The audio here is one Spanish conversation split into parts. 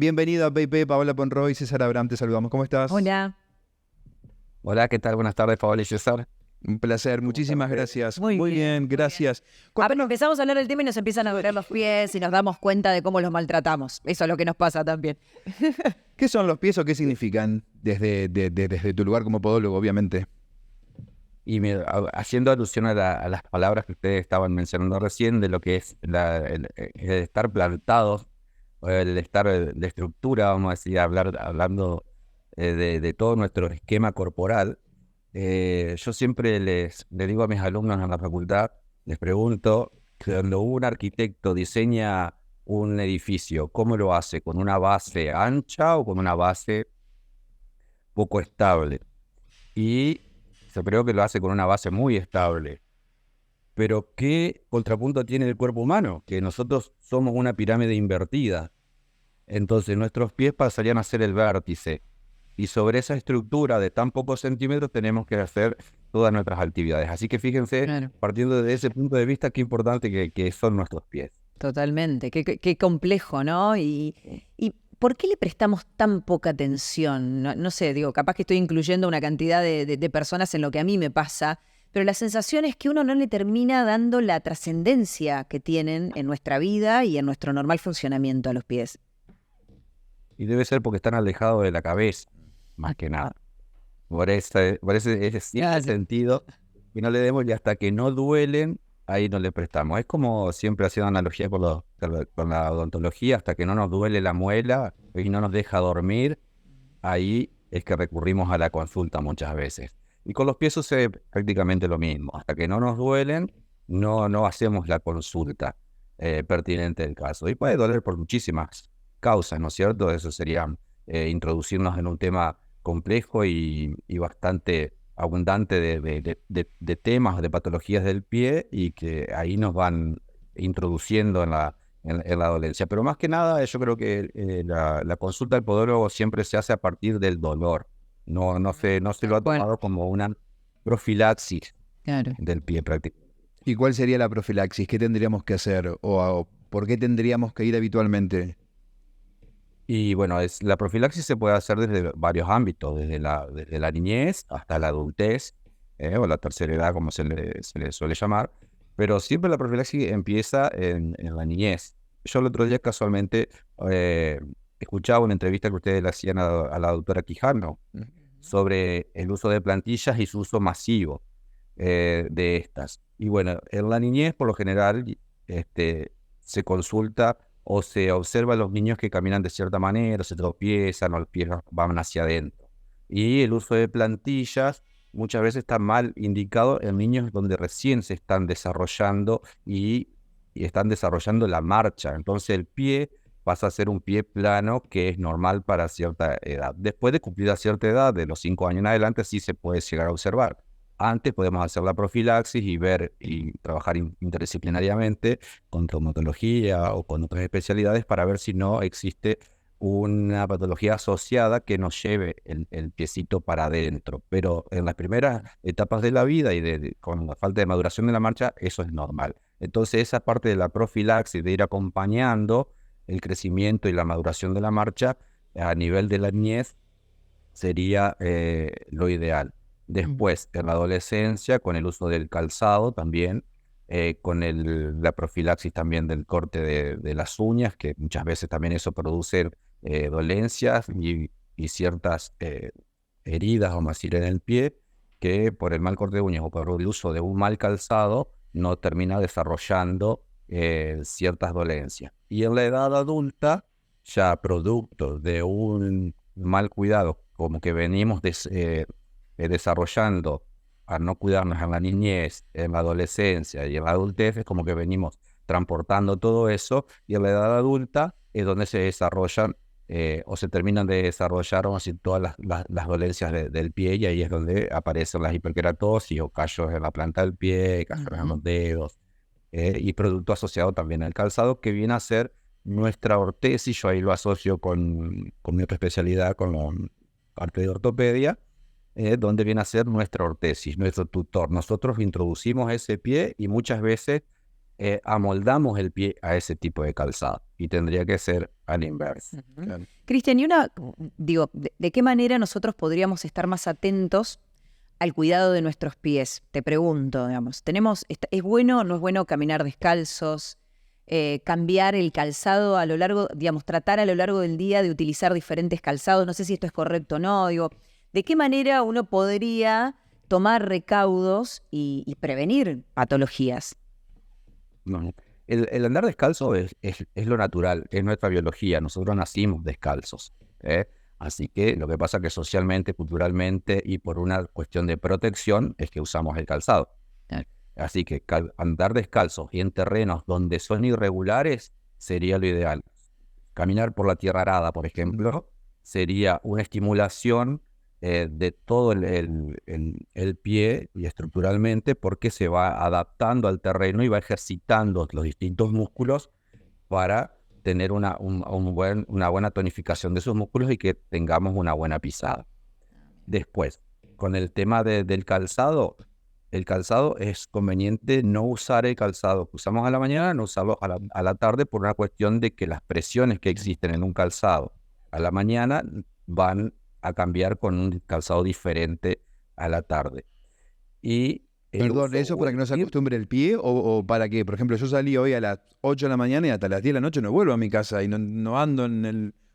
Bienvenido a PayPay, Paola Ponroy, César Abraham, te saludamos. ¿Cómo estás? Hola, Hola, ¿qué tal? Buenas tardes, Paola y César. Un placer, ¿Cómo están muchísimas ustedes? gracias. muy Muy bien, bien, muy bien. gracias. Apenas empezamos a hablar del tema y nos empiezan a doler los pies y nos damos cuenta de cómo los maltratamos. Eso es lo que nos pasa también. ¿Qué son los pies o qué significan desde tu lugar como podólogo, obviamente? Haciendo alusión a las palabras que ustedes estaban mencionando recién, de lo que es el estar plantados, o el estar de estructura, vamos a decir, hablando de todo nuestro esquema corporal. Yo siempre les digo a mis alumnos en la facultad, les pregunto, cuando un arquitecto diseña un edificio, ¿cómo lo hace? ¿Con una base ancha o con una base poco estable? Y yo creo que lo hace con una base muy estable. Pero ¿qué contrapunto tiene el cuerpo humano? Que nosotros somos una pirámide invertida. Entonces nuestros pies pasarían a ser el vértice. Y sobre esa estructura de tan pocos centímetros tenemos que hacer todas nuestras actividades. Así que fíjense, Claro, partiendo de ese punto de vista, qué importante que son nuestros pies. totalmente. Qué complejo, ¿no? Y ¿por qué le prestamos tan poca atención? No sé, digo, capaz que estoy incluyendo una cantidad de personas en lo que a mí me pasa, pero la sensación es que uno no le termina dando la trascendencia que tienen en nuestra vida y en nuestro normal funcionamiento a los pies. Y debe ser porque están alejados de la cabeza, más que nada. Ese sentido, y no le demos, y hasta que no duelen, ahí no le prestamos. Es como siempre haciendo analogía con la odontología, hasta que no nos duele la muela y no nos deja dormir, ahí es que recurrimos a la consulta muchas veces. Y con los pies sucede prácticamente lo mismo. Hasta que no nos duelen, no hacemos la consulta pertinente del caso. Y puede doler por muchísimas causas, ¿no es cierto? Eso sería introducirnos en un tema complejo y bastante abundante de temas, de patologías del pie, y que ahí nos van introduciendo en la dolencia. Pero más que nada, yo creo que la consulta del podólogo siempre se hace a partir del dolor. No se lo ha Bueno, tomado como una profilaxis claro. del pie prácticamente. ¿Y cuál sería la profilaxis? ¿Qué tendríamos que hacer? ¿O por qué tendríamos que ir habitualmente? Y bueno, la profilaxis se puede hacer desde varios ámbitos, desde la niñez hasta la adultez, o la tercera edad, como se le suele llamar, pero siempre la profilaxis empieza en la niñez. Yo el otro día casualmente eh, escuchaba una entrevista que ustedes le hacían a la doctora Quijano sobre el uso de plantillas y su uso masivo de estas. Y bueno, en la niñez, por lo general, se consulta o se observa a los niños que caminan de cierta manera, se tropiezan o los pies van hacia adentro. Y el uso de plantillas muchas veces está mal indicado en niños donde recién se están desarrollando y están desarrollando la marcha. Entonces el pie pasa a ser un pie plano que es normal para cierta edad. Después de cumplir cierta edad, de los 5 años en adelante, sí se puede llegar a observar. Antes podemos hacer la profilaxis y ver y trabajar interdisciplinariamente con traumatología o con otras especialidades para ver si no existe una patología asociada que nos lleve el piecito para adentro. Pero en las primeras etapas de la vida y con la falta de maduración de la marcha, eso es normal. Entonces esa parte de la profilaxis, de ir acompañando el crecimiento y la maduración de la marcha a nivel de la niñez, sería lo ideal. Mm. Después, en la adolescencia, con el uso del calzado también, con la profilaxis también del corte de las uñas, que muchas veces también eso produce dolencias y ciertas heridas, vamos a decir, en el pie, que por el mal corte de uñas o por el uso de un mal calzado no termina desarrollando ciertas dolencias. Y en la edad adulta, ya producto de un mal cuidado, como que venimos desarrollando al no cuidarnos en la niñez, en la adolescencia y en la adultez, es como que venimos transportando todo eso, y en la edad adulta es donde se desarrollan o se terminan de desarrollar, vamos a decir, todas las dolencias del pie, y ahí es donde aparecen las hiperkeratosis o callos en la planta del pie, callos en los dedos, y producto asociado también al calzado, que viene a ser nuestra ortesis. Yo ahí lo asocio con mi otra especialidad, con la parte de ortopedia, donde viene a ser nuestra ortesis, nuestro tutor. Nosotros introducimos ese pie y muchas veces amoldamos el pie a ese tipo de calzado y tendría que ser al inverso. Claro. Cristian, ¿de qué manera nosotros podríamos estar más atentos al cuidado de nuestros pies? Te pregunto, digamos, ¿es bueno o no es bueno caminar descalzos? Cambiar el calzado a lo largo, digamos, tratar a lo largo del día de utilizar diferentes calzados. No sé si esto es correcto o no. ¿De qué manera uno podría tomar recaudos y prevenir patologías? No. El andar descalzo es lo natural, es nuestra biología. Nosotros nacimos descalzos, ¿eh? Así que lo que pasa es que socialmente, culturalmente y por una cuestión de protección es que usamos el calzado. Claro. Así que andar descalzos y en terrenos donde son irregulares sería lo ideal. Caminar por la tierra arada, por ejemplo, sería una estimulación de todo el pie y estructuralmente, porque se va adaptando al terreno y va ejercitando los distintos músculos para tener una buena tonificación de esos músculos y que tengamos una buena pisada. Después, con el tema del calzado, el calzado es conveniente no usar el calzado que usamos a la mañana, no usarlo a la tarde, por una cuestión de que las presiones que existen en un calzado a la mañana van a cambiar con un calzado diferente a la tarde. Y Perdón, ¿eso para que no se acostumbre el pie o para que, por ejemplo, yo salí hoy a las 8 de la mañana y hasta las 10 de la noche no vuelvo a mi casa y no ando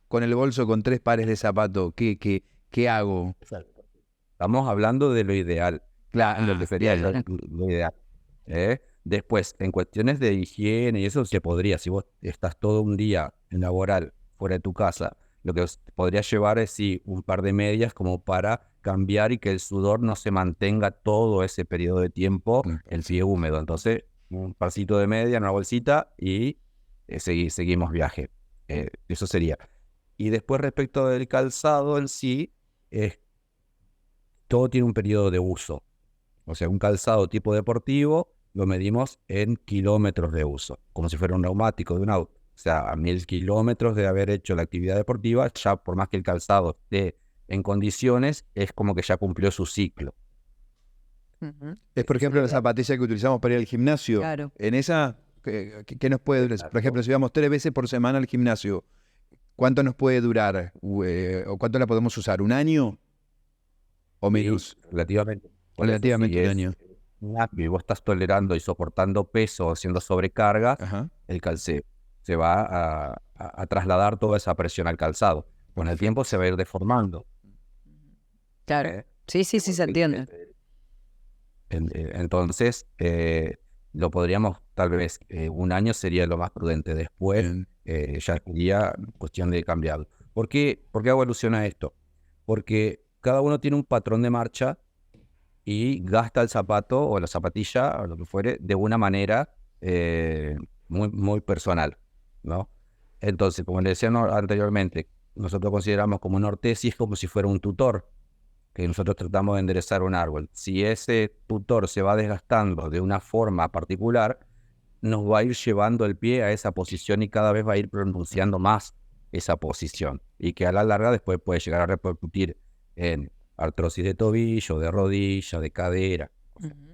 con el bolso con 3 pares de zapatos? ¿Qué hago? Estamos hablando de lo ideal. Claro, Lo que sería lo ideal. Después, en cuestiones de higiene y eso se podría, si vos estás todo un día en laboral fuera de tu casa, lo que podría llevar es un par de medias como para cambiar y que el sudor no se mantenga todo ese periodo de tiempo el pie húmedo. Entonces, un parcito de media en una bolsita y seguimos viaje. Eso sería. Y después, respecto del calzado en sí, todo tiene un periodo de uso. O sea, un calzado tipo deportivo lo medimos en kilómetros de uso, como si fuera un neumático de un auto. O sea, a 1000 kilómetros de haber hecho la actividad deportiva, ya por más que el calzado esté en condiciones, es como que ya cumplió su ciclo. Es, por ejemplo, la zapatilla que utilizamos para ir al gimnasio. Claro. En esa, ¿qué nos puede durar? Por ejemplo, si vamos 3 veces por semana al gimnasio, ¿cuánto nos puede durar? ¿O cuánto la podemos usar? ¿Un año? ¿O menos? Relativamente. Relativamente un año. Y vos estás tolerando y soportando peso, haciendo sobrecarga, Ajá. el calce se va a trasladar toda esa presión al calzado. Con el tiempo se va a ir deformando. Claro. Sí, se entiende. Entonces, lo podríamos, tal vez, un año sería lo más prudente. Después, ya sería cuestión de cambiarlo. ¿Por qué hago alusión a esto? Porque cada uno tiene un patrón de marcha y gasta el zapato o la zapatilla o lo que fuere de una manera muy, muy personal, ¿no? Entonces, como le decía anteriormente, nosotros consideramos como una ortesis como si fuera un tutor, que nosotros tratamos de enderezar un árbol. Si ese tutor se va desgastando de una forma particular, nos va a ir llevando el pie a esa posición y cada vez va a ir pronunciando más esa posición. Y que a la larga después puede llegar a repercutir en artrosis de tobillo, de rodilla, de cadera.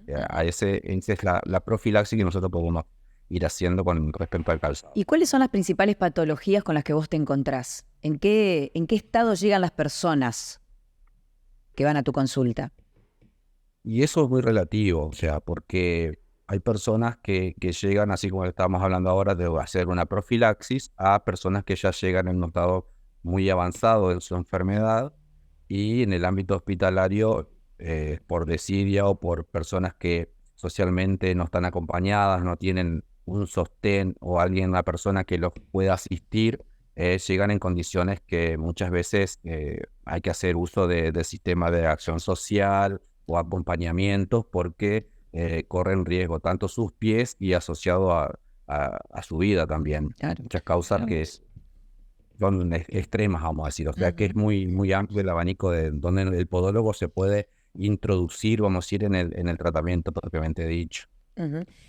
Esa es la profilaxis que nosotros podemos ir haciendo con respecto al calzado. ¿Y cuáles son las principales patologías con las que vos te encontrás? ¿En qué estado llegan las personas que van a tu consulta? Y eso es muy relativo, o sea, porque hay personas que llegan, así como estábamos hablando ahora, de hacer una profilaxis, a personas que ya llegan en un estado muy avanzado en su enfermedad y en el ámbito hospitalario, por desidia o por personas que socialmente no están acompañadas, no tienen un sostén o una persona que los pueda asistir, llegan en condiciones que muchas veces hay que hacer uso del sistema de acción social o acompañamientos porque corren riesgo tanto sus pies y asociado a su vida también. Claro. Muchas causas que son extremas, vamos a decir. O sea que es muy, muy amplio el abanico de donde el podólogo se puede introducir, vamos a decir, en el tratamiento propiamente dicho.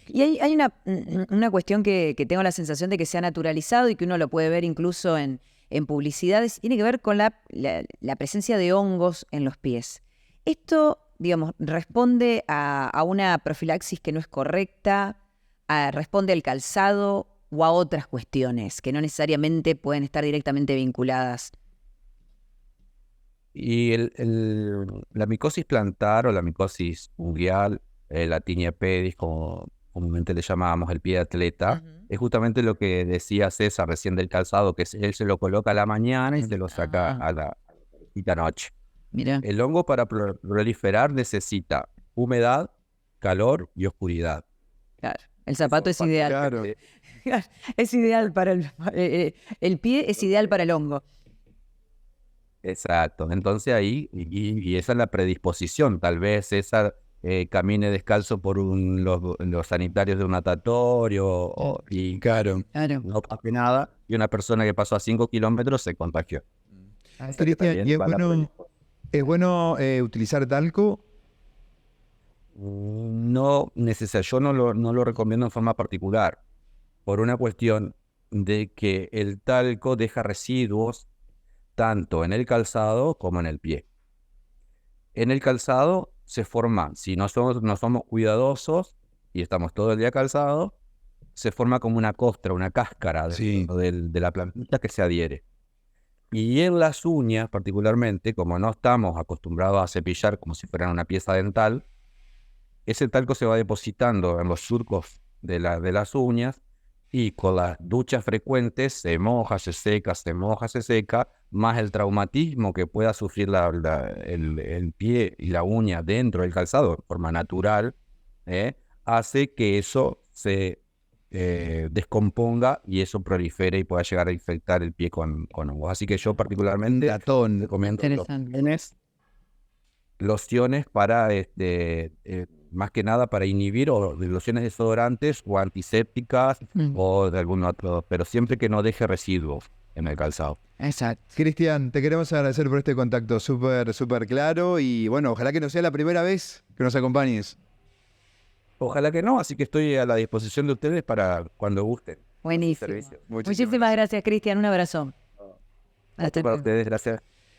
Y hay una cuestión que tengo la sensación de que se ha naturalizado y que uno lo puede ver incluso en publicidades, tiene que ver con la presencia de hongos en los pies. Esto, digamos, responde a una profilaxis que no es correcta, responde al calzado o a otras cuestiones que no necesariamente pueden estar directamente vinculadas? Y la micosis plantar o la micosis unguial, la tinea pedis, como comúnmente le llamábamos el pie de atleta, es justamente lo que decía César recién del calzado, que él se lo coloca a la mañana y se lo saca a la noche. Mira, El hongo para proliferar necesita humedad, calor y oscuridad. claro, el zapato es ideal. Claro. Es ideal para el pie, es ideal para el hongo. Exacto. Entonces ahí, y esa es la predisposición. Tal vez César camine descalzo por los sanitarios de un natatorio y Claro. Claro. no pase nada. Y una persona que pasó a 5 kilómetros se contagió. Cristian, ¿y es bueno utilizar talco? No necesario, yo no lo recomiendo en forma particular, por una cuestión de que el talco deja residuos tanto en el calzado como en el pie. En el calzado se forma, si no somos cuidadosos y estamos todo el día calzados, se forma como una costra, una cáscara Sí. de la plantita que se adhiere. Y en las uñas, particularmente, como no estamos acostumbrados a cepillar como si fueran una pieza dental, ese talco se va depositando en los surcos de las uñas y con las duchas frecuentes se moja, se seca, se moja, se seca, más el traumatismo que pueda sufrir el pie y la uña dentro del calzado de forma natural, hace que eso se descomponga y eso prolifere y pueda llegar a infectar el pie con hongos. Así que yo particularmente Latón. recomiendo Interesante. lociones para, más que nada para inhibir, o lociones desodorantes o antisépticas o de algún otro, pero siempre que no deje residuos en el calzado. Exacto. Cristian, te queremos agradecer por este contacto súper claro y bueno, ojalá que no sea la primera vez que nos acompañes. Ojalá que no, así que estoy a la disposición de ustedes para cuando gusten. Buenísimo. Servicio. Muchísimas gracias, Cristian. Un abrazo. Hasta Para luego. ustedes, gracias.